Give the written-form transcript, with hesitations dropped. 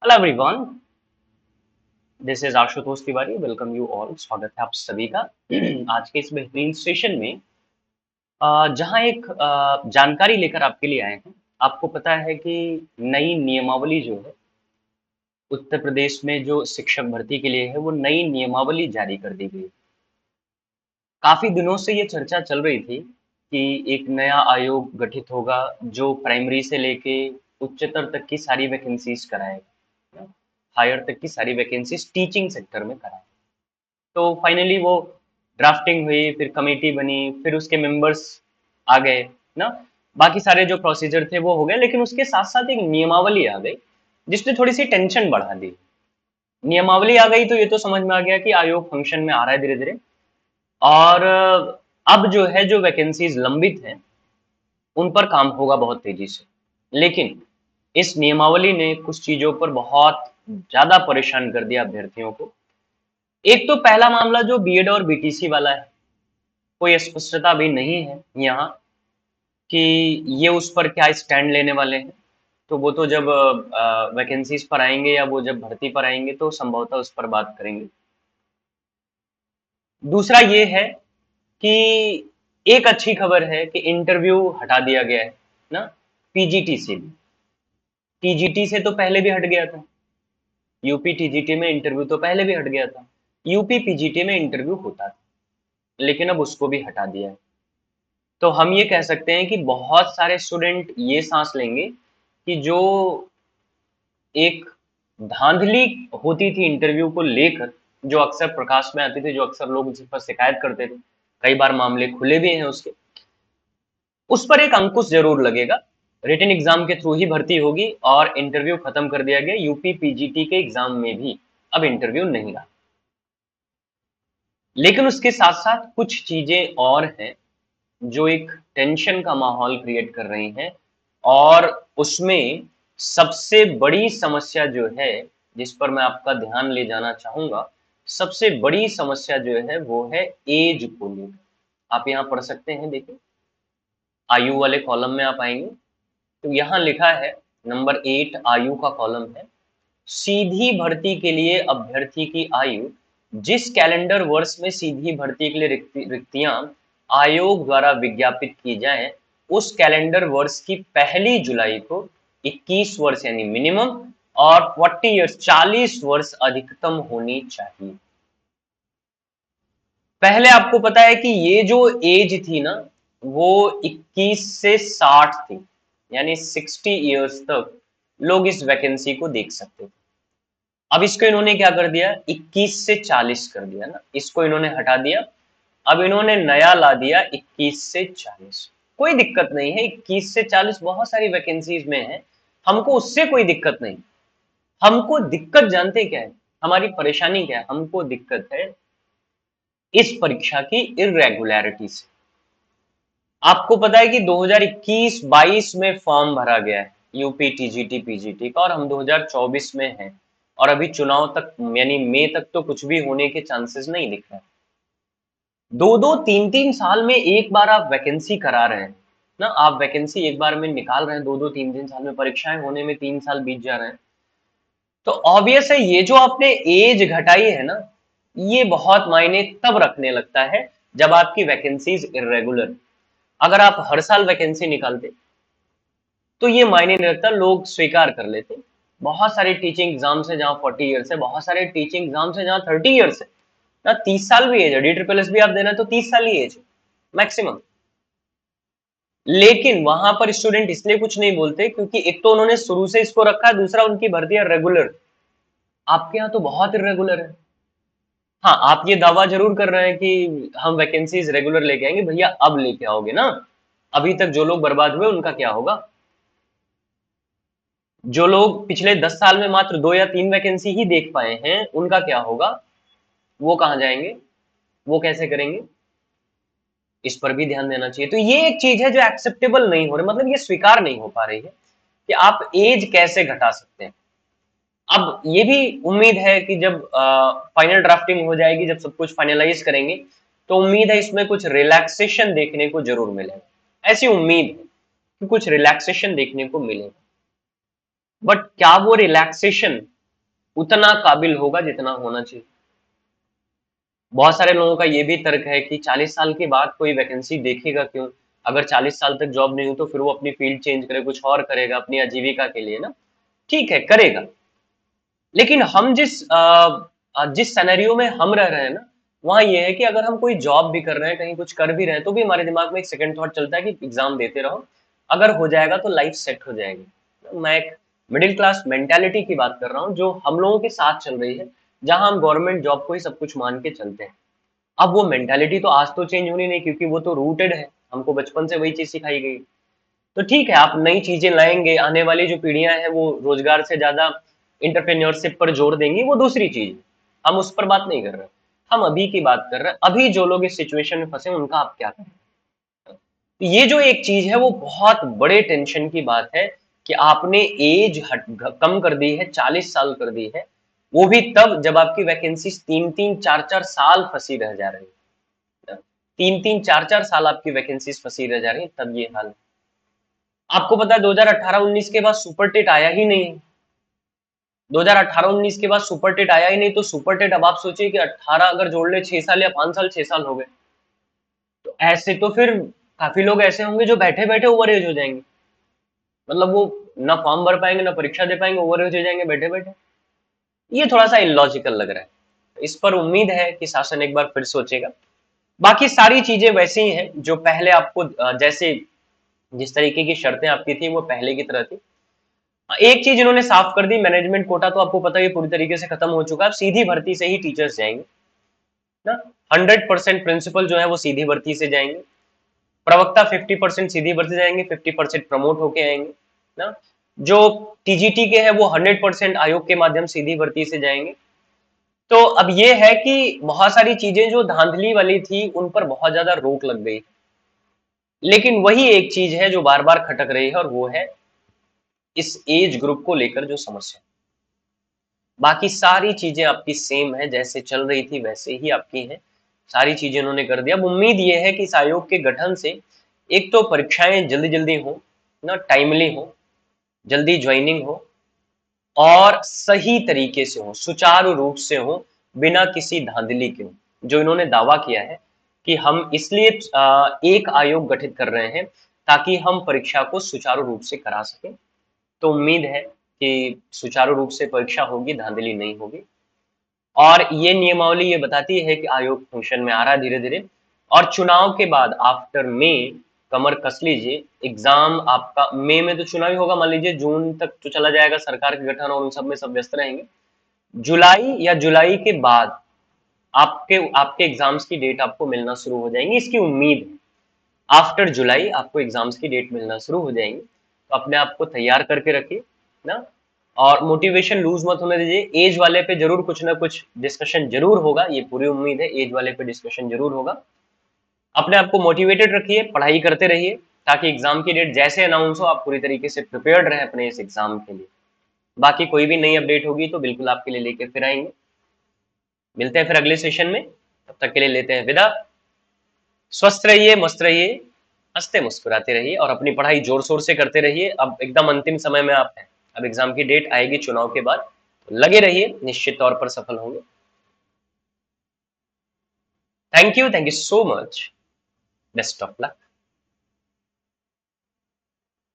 Hello everyone, this is Ashutosh Tiwari. Welcome you all. स्वागत है आप सभी का आज के इस बेहतरीन सेशन में, जहां एक जानकारी लेकर आपके लिए आए हैं। आपको पता है कि नई नियमावली जो है उत्तर प्रदेश में जो शिक्षक भर्ती के लिए है, वो नई नियमावली जारी कर दी गई। काफी दिनों से ये चर्चा चल रही थी कि एक नया आयोग गठित होगा जो प्राइमरी से लेके उच्चतर तक की सारी वैकेंसीज कराएगा, हायर तक की सारी वैकेंसीज टीचिंग सेक्टर में कराएगा। तो फाइनली वो ड्राफ्टिंग हुई, फिर कमेटी बनी, फिर उसके मेंबर्स आ गए ना। बाकी सारे जो प्रोसीजर थे वो हो गए, लेकिन उसके साथ साथ एक नियमावली आ गई जिसने थोड़ी सी टेंशन बढ़ा दी। नियमावली आ गई तो ये तो समझ में आ गया कि आयोग फंक्शन में आ रहा है धीरे धीरे। और अब जो है, जो वैकेंसीज लंबित हैं उन पर काम होगा बहुत तेजी से। लेकिन इस नियमावली ने कुछ चीजों पर बहुत ज्यादा परेशान कर दिया अभ्यर्थियों को। एक तो पहला मामला जो बीएड और बीटीसी वाला है, कोई स्पष्टता अभी नहीं है यहाँ कि ये उस पर क्या स्टैंड लेने वाले हैं। तो वो तो जब वैकेंसीज पर आएंगे या वो जब भर्ती पर आएंगे तो संभवतः उस पर बात करेंगे। दूसरा ये है कि एक अच्छी खबर है कि इंटरव्यू हटा दिया गया है ना, पीजीटी से भी। टीजीटी से तो पहले भी हट गया था। यूपी टीजीटी में इंटरव्यू तो पहले भी हट गया था। यूपी पीजीटी में इंटरव्यू होता था, लेकिन अब उसको भी हटा दिया है। तो हम ये कह सकते हैं कि बहुत सारे स्टूडेंट ये सांस लेंगे कि जो एक धांधली होती थी इंटरव्यू को लेकर, जो अक्सर प्रकाश में आती थी, जो अक्सर लोग उस पर शिकायत करते थे, कई बार मामले खुले भी हैं उसके, उस पर एक अंकुश जरूर लगेगा। रिटन एग्जाम के थ्रू ही भर्ती होगी और इंटरव्यू खत्म कर दिया गया। यूपी पीजीटी के एग्जाम में भी अब इंटरव्यू नहीं रहा। लेकिन उसके साथ साथ कुछ चीजें और हैं जो एक टेंशन का माहौल क्रिएट कर रही हैं। और उसमें सबसे बड़ी समस्या जो है, जिस पर मैं आपका ध्यान ले जाना चाहूंगा, सबसे बड़ी समस्या जो है वो है एज को लेकर। आप यहाँ पढ़ सकते हैं, देखिए आयु वाले कॉलम में आप आएंगे तो यहाँ लिखा है नंबर 8 आयु का कॉलम है। सीधी भर्ती के लिए अभ्यर्थी की आयु, जिस कैलेंडर वर्ष में सीधी भर्ती के लिए रिक्तियां आयोग द्वारा विज्ञापित की जाएं, उस कैलेंडर वर्ष की पहली जुलाई को 21 वर्ष यानी मिनिमम और 40 ईयर्स 40 वर्ष अधिकतम होनी चाहिए। पहले आपको पता है कि ये जो एज थी ना, वो 21 से 60 थी, यानी 60 ईयर्स तक लोग इस वैकेंसी को देख सकते थे। अब इसको इन्होंने क्या कर दिया, 21 से 40 कर दिया ना, इसको इन्होंने हटा दिया। अब इन्होंने नया ला दिया 21 से 40। कोई दिक्कत नहीं है, 21 से 40 बहुत सारी वैकेंसीज में है, हमको उससे कोई दिक्कत नहीं। हमको दिक्कत जानते क्या है, हमारी परेशानी क्या है, हमको दिक्कत है इस परीक्षा की इरेगुलरिटी से। आपको पता है कि 2021-22 में फॉर्म भरा गया है यूपी टीजीटी पीजीटी का, और हम 2024 में हैं, और अभी चुनाव तक यानी मई तक तो कुछ भी होने के चांसेस नहीं दिख रहे। दो दो तीन तीन साल में एक बार आप वैकेंसी करा रहे हैं ना, आप वैकेंसी एक बार में निकाल रहे हैं, दो दो तीन तीन साल में परीक्षाएं होने में 3 साल बीत जा रहे हैं। तो ऑब्वियस है ये जो आपने एज घटाई है ना, ये बहुत मायने तब रखने लगता है जब आपकी वैकेंसीज इरेगुलर। अगर आप हर साल वैकेंसी निकालते तो ये मायने नहीं रखता, लोग स्वीकार कर लेते। बहुत सारे टीचिंग एग्जाम्स है जहां 40 ईयर्स है, बहुत सारे टीचिंग एग्जाम्स है जहां 30 ईयर्स है ना, 30 साल भी एज है। डी ट्रिपल एस भी आप देना तो 30 साल ही एज है मैक्सिमम। लेकिन वहां पर स्टूडेंट इसलिए कुछ नहीं बोलते क्योंकि एक तो उन्होंने शुरू से इसको रखा है, दूसरा उनकी भर्तियां रेगुलर। आपके यहाँ तो बहुत इरेगुलर है। हाँ, आप ये दावा जरूर कर रहे हैं कि हम वैकेंसीज रेगुलर लेके आएंगे। भैया अब लेके आओगे ना, अभी तक जो लोग बर्बाद हुए उनका क्या होगा। जो लोग पिछले 10 साल में मात्र 2 या 3 वैकेंसी ही देख पाए हैं उनका क्या होगा, वो कहाँ जाएंगे, वो कैसे करेंगे। इस पर भी ध्यान देना चाहिए। तो ये एक चीज है जो एक्सेप्टेबल नहीं हो रही, मतलब ये स्वीकार नहीं हो पा रही है कि आप एज कैसे घटा सकते हैं। अब ये भी उम्मीद है कि जब फाइनल ड्राफ्टिंग हो जाएगी, जब सब कुछ फाइनलाइज करेंगे, तो उम्मीद है इसमें कुछ रिलैक्सेशन देखने को जरूर मिलेगा। ऐसी उम्मीद है कि कुछ रिलैक्सेशन देखने को मिलेगा। बट क्या वो रिलैक्सेशन उतना काबिल होगा जितना होना चाहिए। बहुत सारे लोगों का ये भी तर्क है कि 40 साल के बाद कोई वैकेंसी देखेगा क्यों? अगर 40 साल तक जॉब नहीं हुई तो फिर वो अपनी फील्ड चेंज करे, कुछ और करेगा अपनी आजीविका के लिए ना। ठीक है, करेगा। लेकिन हम जिस सिनेरियो में हम रह रहे हैं ना, वहाँ ये है कि अगर हम कोई जॉब भी कर रहे हैं, कहीं कुछ कर भी रहे हैं, तो भी हमारे दिमाग में एक सेकंड थॉट चलता है कि एग्जाम देते रहो, अगर हो जाएगा तो लाइफ सेट हो जाएगी। मैं एक मिडिल क्लास मेंटालिटी की बात कर रहा हूँ जो हम लोगों के साथ चल रही है, जहां हम गवर्नमेंट जॉब को ही सब कुछ मान के चलते हैं। अब वो मेंटालिटी तो आज तो चेंज होनी नहीं, क्योंकि वो तो रूटेड है, हमको बचपन से वही चीज सिखाई गई। तो ठीक है, आप नई चीजें लाएंगे, आने वाली जो पीढ़ियां हैं वो रोजगार से ज्यादा इंटरप्रेन्योरशिप पर जोर देंगी, वो दूसरी चीज है। हम उस पर बात नहीं कर रहे, हम अभी की बात कर रहे हैं। अभी जो लोग इस सिचुएशन में फंसे उनका आप क्या करें? तो ये जो एक चीज है वो बहुत बड़े टेंशन की बात है कि आपने एज कम कर दी है, 40 साल कर दी है। वो भी तब जब आपकी वैकेंसी 3-3 4-4 साल फंसी रह जा रही है। 3-3 4-4 साल आपकी वैकेंसीज फंसी रह जा रही है, तब ये हाल है। आपको पता है 2018-19 के बाद सुपर टेट आया ही नहीं। 2018-19 के बाद सुपर टेट आया ही नहीं, तो सुपर टेट अब आप सोचिए कि 18 अगर जोड़ ले, 6 साल या 5 साल, 6 साल हो गए। तो ऐसे तो फिर काफी लोग ऐसे होंगे जो बैठे बैठे ओवर एज हो जाएंगे। मतलब वो ना फॉर्म भर पाएंगे ना परीक्षा दे पाएंगे, ओवर एज हो जाएंगे बैठे बैठे। ये थोड़ा सा इलॉजिकल लग रहा है। इस पर उम्मीद है कि शासन एक बार फिर सोचेगा। बाकी सारी चीजें वैसी ही हैं जो पहले आपको जैसे जिस तरीके की शर्तें आपकी थी वो पहले की तरह थी। एक चीज इन्होंने साफ कर दी, मैनेजमेंट कोटा तो आपको पता है ये पूरी तरीके से खत्म हो चुका है। सीधी भर्ती से ही टीचर्स जाएंगे ना। 100% प्रिंसिपल जो है वो सीधी भर्ती से जाएंगे। प्रवक्ता 50% सीधी भर्ती जाएंगे, 50% प्रमोट होके आएंगे ना। जो टीजीटी के हैं वो 100% आयोग के माध्यम सीधी भर्ती से जाएंगे। तो अब ये है कि बहुत सारी चीजें जो धांधली वाली थी उन पर बहुत ज्यादा रोक लग गई। लेकिन वही एक चीज है जो बार बार खटक रही है, और वो है इस एज ग्रुप को लेकर जो समस्या। बाकी सारी चीजें आपकी सेम है, जैसे चल रही थी वैसे ही आपकी है। सारी चीजें उन्होंने कर दिया। अब उम्मीद ये है कि इस आयोग के गठन से एक तो परीक्षाएं जल्दी जल्दी हो ना, टाइमली हो, जल्दी ज्वाइनिंग हो, और सही तरीके से हो, सुचारू रूप से हो, बिना किसी धांधली के हो। जो इन्होंने दावा किया है कि हम इसलिए एक आयोग गठित कर रहे हैं ताकि हम परीक्षा को सुचारू रूप से करा सकें। तो उम्मीद है कि सुचारू रूप से परीक्षा होगी, धांधली नहीं होगी। और ये नियमावली ये बताती है कि आयोग फंक्शन में आ रहा है धीरे धीरे। और चुनाव के बाद आफ्टर मई कमर कस लीजिए, एग्जाम आपका मई में तो चुनाव ही होगा, मान लीजिए जून तक तो चला जाएगा, सरकार के गठन और उन सब में सब व्यस्त रहेंगे। जुलाई या जुलाई के बाद आपके आपके एग्जाम्स की डेट आपको मिलना शुरू हो जाएंगी, इसकी उम्मीद है। आफ्टर जुलाई आपको एग्जाम्स की डेट मिलना शुरू हो जाएंगी, तो अपने आप को तैयार करके रखिए ना। और मोटिवेशन लूज मत होने दीजिए। एज वाले पे जरूर कुछ ना कुछ डिस्कशन जरूर होगा, ये पूरी उम्मीद है, एज वाले पे डिस्कशन जरूर होगा। अपने आप को मोटिवेटेड रखिए, पढ़ाई करते रहिए, ताकि एग्जाम की डेट जैसे अनाउंस हो आप पूरी तरीके से प्रिपेयर्ड रहें अपने इस एग्जाम के लिए। बाकी कोई भी नई अपडेट होगी तो बिल्कुल आपके लिए लेके फिर आएंगे। मिलते हैं फिर अगले सेशन में, तब तक के लिए लेते हैं विदा। स्वस्थ रहिए, मस्त रहिए, हंसते मुस्कुराते रहिए, और अपनी पढ़ाई जोर शोर से करते रहिए। अब एकदम अंतिम समय में आप हैं, अब एग्जाम की डेट आएगी चुनाव के बाद, तो लगे रहिए, निश्चित तौर पर सफल होंगे। Thank you so much, best of luck.